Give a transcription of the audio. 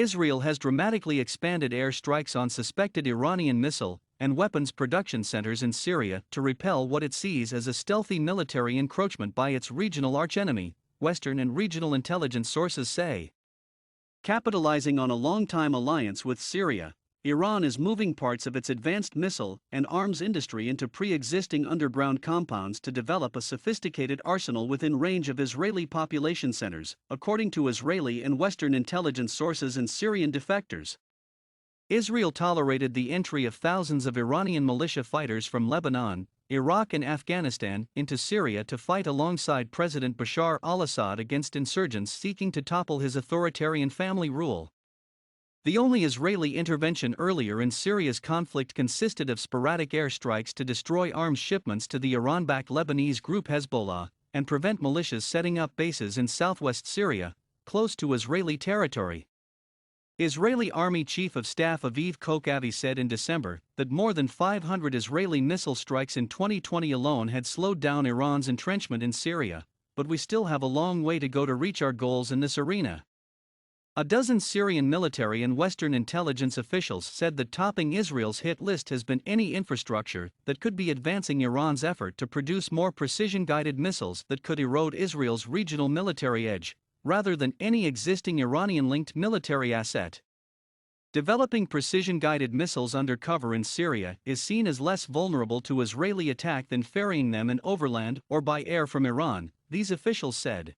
Israel has dramatically expanded air strikes on suspected Iranian missile and weapons production centers in Syria to repel what it sees as a stealthy military encroachment by its regional archenemy, Western and regional intelligence sources say. Capitalizing on a long-time alliance with Syria, Iran is moving parts of its advanced missile and arms industry into pre-existing underground compounds to develop a sophisticated arsenal within range of Israeli population centers, according to Israeli and Western intelligence sources and Syrian defectors. Israel tolerated the entry of thousands of Iranian militia fighters from Lebanon, Iraq and Afghanistan into Syria to fight alongside President Bashar al-Assad against insurgents seeking to topple his authoritarian family rule. The only Israeli intervention earlier in Syria's conflict consisted of sporadic airstrikes to destroy arms shipments to the Iran-backed Lebanese group Hezbollah and prevent militias setting up bases in southwest Syria, close to Israeli territory. Israeli Army Chief of Staff Aviv Kochavi said in December that more than 500 Israeli missile strikes in 2020 alone had slowed down Iran's entrenchment in Syria, but we still have a long way to go to reach our goals in this arena. A dozen Syrian military and Western intelligence officials said that topping Israel's hit list has been any infrastructure that could be advancing Iran's effort to produce more precision-guided missiles that could erode Israel's regional military edge, rather than any existing Iranian-linked military asset. Developing precision-guided missiles under cover in Syria is seen as less vulnerable to Israeli attack than ferrying them in overland or by air from Iran, these officials said.